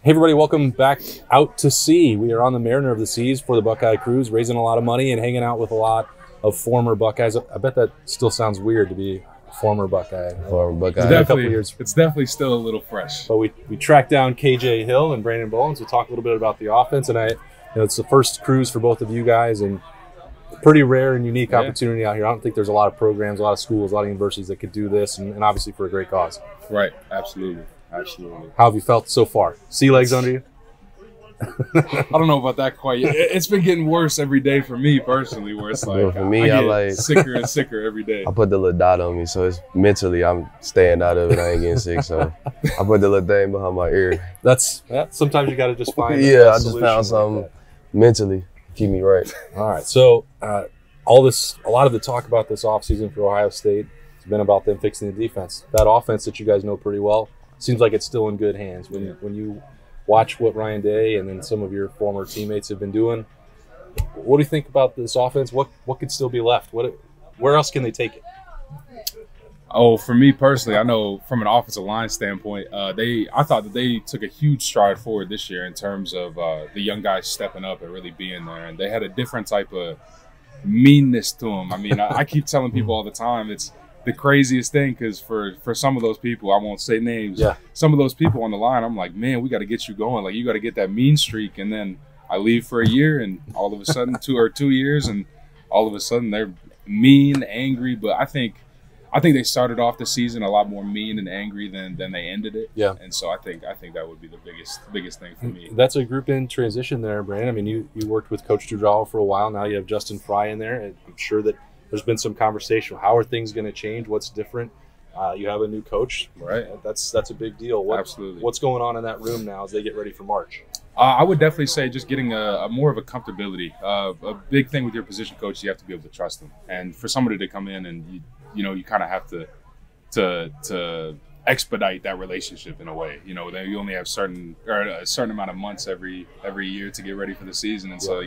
Hey everybody, welcome back out to sea. We are on the Mariner of the Seas for the Buckeye Cruise, raising a lot of money and hanging out with a lot of former Buckeyes. I bet that still sounds weird to be a former Buckeye. Former Buckeye. It's definitely still a little fresh. But we tracked down KJ Hill and Branden Bowen to talk a little bit about the offense. And it's the first cruise for both of you guys, and a pretty rare and unique opportunity out here. I don't think there's a lot of programs, a lot of schools, a lot of universities that could do this, and obviously for a great cause. Right, absolutely. Absolutely. How have you felt so far? Sea legs under you? I don't know about that quite yet. It's been getting worse every day for me personally, where it's like for me, I get sicker and sicker every day. I put the little dot on me, so it's mentally I'm staying out of it. I ain't getting sick, so I put the little thing behind my ear. Sometimes you got to just find I just found something mentally keep me right. All right, so a lot of the talk about this offseason for Ohio State has been about them fixing the defense. That offense that you guys know pretty well seems like it's still in good hands. When you watch what Ryan Day and then some of your former teammates have been doing, what do you think about this offense? What could still be left? Where else can they take it? Oh, for me personally, I know from an offensive line standpoint, I thought that they took a huge stride forward this year in terms of the young guys stepping up and really being there. And they had a different type of meanness to them. I mean, I keep telling people all the time, it's the craziest thing, because for some of those people, I won't say names, some of those people on the line, I'm like, man, we got to get you going. Like, you got to get that mean streak. And then I leave for a year, and all of a sudden 2 years, and all of a sudden they're mean, angry. But I think they started off the season a lot more mean and angry than they ended it. Yeah. And so I think that would be the biggest thing for me. That's a group in transition there, Brandon. I mean, you worked with Coach Dudall for a while. Now you have Justin Fry in there, and I'm sure that there's been some conversation. How are things going to change? What's different? You have a new coach, right? That's a big deal. Absolutely. What's going on in that room now as they get ready for March? I would definitely say just getting a more of a comfortability. A big thing with your position coach, you have to be able to trust them. And for somebody to come in and you kind of have to expedite that relationship in a way. You only have a certain amount of months every year to get ready for the season, and so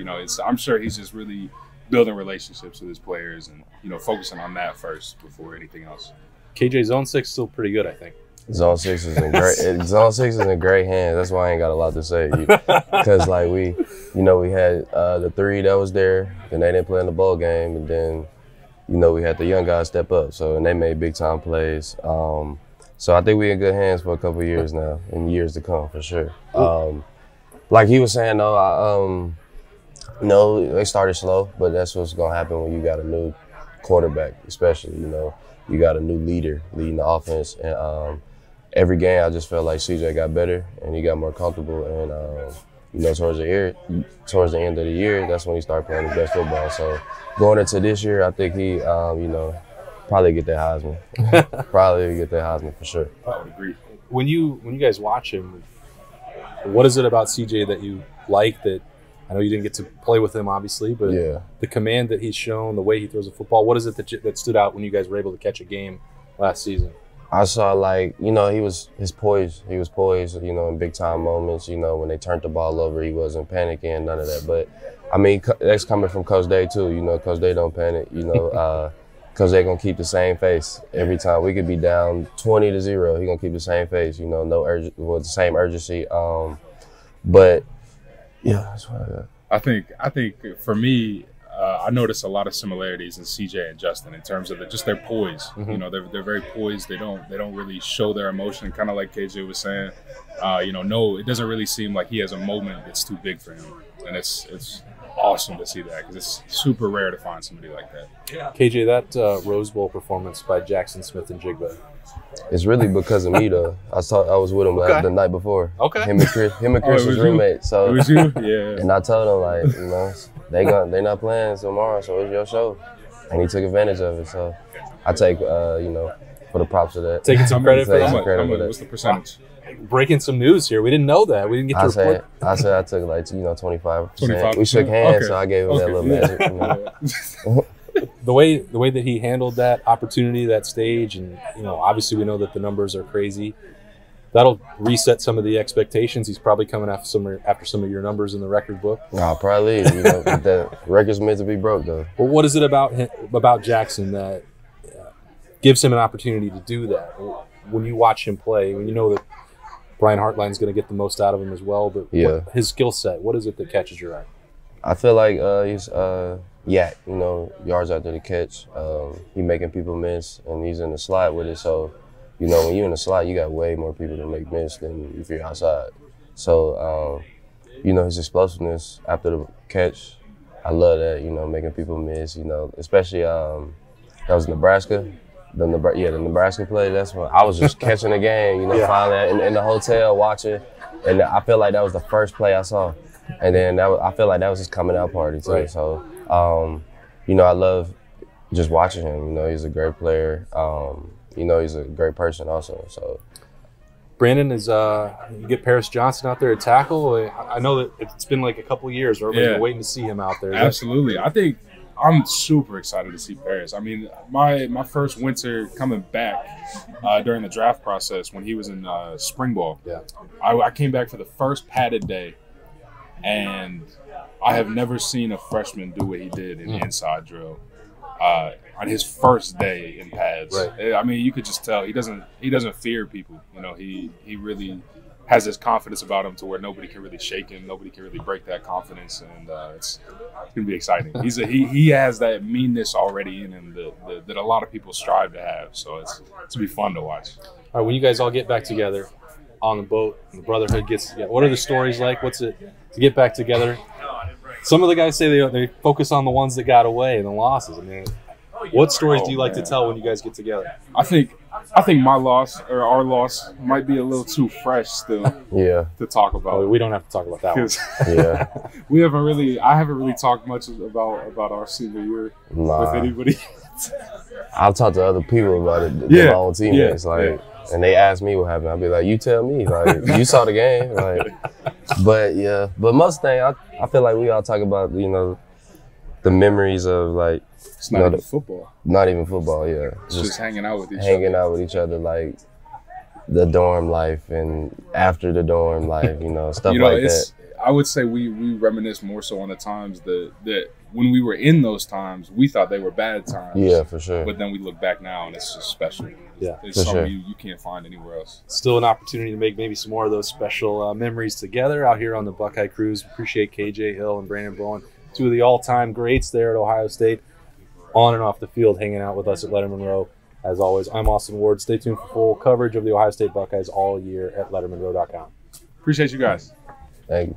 I'm sure he's just really building relationships with his players and focusing on that first before anything else. KJ, Zone 6 is still pretty good, I think. Zone 6 is in great. Zone 6 is in great hands. That's why I ain't got a lot to say, because like we had the three that was there, then they didn't play in the bowl game, and then we had the young guys step up, and they made big time plays. So I think we're in good hands for a couple of years now, and years to come for sure. Like he was saying though, they started slow, but that's what's gonna happen when you got a new quarterback, especially. You got a new leader leading the offense, and every game I just felt like CJ got better and he got more comfortable, and towards the end of the year, that's when he started playing his best football. So going into this year, I think he, probably get that Heisman. Probably get that Heisman for sure. I would agree. When you guys watch him, what is it about CJ that you like? That I know you didn't get to play with him, obviously, but the command that he's shown, the way he throws a football, what is it that stood out when you guys were able to catch a game last season? I saw he was poised. He was poised, in big time moments. When they turned the ball over, he wasn't panicking, none of that. But I mean, that's coming from Coach Day too. Coach Day don't panic. Coach Day gonna keep the same face every time. We could be down 20-0. He gonna keep the same face. The same urgency. But yeah, that's what I got. I think for me, I noticed a lot of similarities in CJ and Justin in terms of just their poise. Mm-hmm. They're very poised. They don't really show their emotion, kind of like KJ was saying. It doesn't really seem like he has a moment that's too big for him, and it's awesome to see that, because it's super rare to find somebody like that. Yeah. KJ, that Rose Bowl performance by Jackson Smith and Jigba. It's really because of me though. I was with him the night before. Okay. Him and Chris was roommates. So it was you? Yeah. And I told him they not playing tomorrow, so it's your show. And he took advantage of it. So I take for the props of that. Taking some credit for that. What's the percentage? Breaking some news here. We didn't know that. We didn't get to report. I said I took 25%. We shook hands, so I gave him that little magic. The way that he handled that opportunity, that stage, and obviously we know that the numbers are crazy. That'll reset some of the expectations. He's probably coming after some of your numbers in the record book. Probably. The record's meant to be broke though. Well, what is it about Jackson that gives him an opportunity to do that? When you watch him play, when you know that Brian Hartline's going to get the most out of him as well. But Yeah. his skill set, what is it that catches your eye? I feel like he's yak, you know, yards after the catch. He making people miss, and he's in the slot with it. So, you know, when you're in the slot, you got way more people to make miss than if you're outside. So, you know, his explosiveness after the catch, I love that, you know, making people miss, you know, especially that was Nebraska. The Nebraska play, that's when I was just catching the game, you know, finally in the hotel watching. And I feel like that was the first play I saw. And then I feel like that was his coming out party too. Right. So, you know, I love just watching him. You know, he's a great player. You know, he's a great person also. So, Branden, is you get Paris Johnson out there at tackle. I know that it's been like a couple of years. We're waiting to see him out there. Absolutely. I think I'm super excited to see Paris. I mean, my first winter coming back during the draft process when he was in spring ball. Yeah. I came back for the first padded day, and I have never seen a freshman do what he did in the inside drill on his first day in pads. Right. I mean, you could just tell he doesn't fear people. You know, he really has this confidence about him to where nobody can really shake him, nobody can really break that confidence, and it's gonna be exciting. He has that meanness already in him that a lot of people strive to have. So it's to be fun to watch. All right, when you guys all get back together on the boat, and the brotherhood gets together, what are the stories like? What's it to get back together? Some of the guys say they focus on the ones that got away and the losses. I mean, what stories do you like to tell when you guys get together? I think my loss or our loss might be a little too fresh still to talk about. Oh, we don't have to talk about that one. Yeah. I haven't really talked much about our senior year with anybody. I'll talk to other people about it, my own teammates, and they ask me what happened. I'll be like, you tell me, like, you saw the game, like. But most thing, I feel like we all talk about, you know, the memories of like. It's not even football. Not even football, yeah. Just hanging out with each other. Hanging out with each other, like the dorm life and after the dorm life, you know, stuff like that. I would say we reminisce more so on the times that when we were in those times, we thought they were bad times. Yeah, for sure. But then we look back now and it's just special. Yeah, it's something you can't find anywhere else. Still an opportunity to make maybe some more of those special memories together out here on the Buckeye Cruise. Appreciate KJ Hill and Branden Bowen, two of the all-time greats there at Ohio State, on and off the field, hanging out with us at Lettermen Row. As always, I'm Austin Ward. Stay tuned for full coverage of the Ohio State Buckeyes all year at LettermenRow.com. Appreciate you guys. Thank you.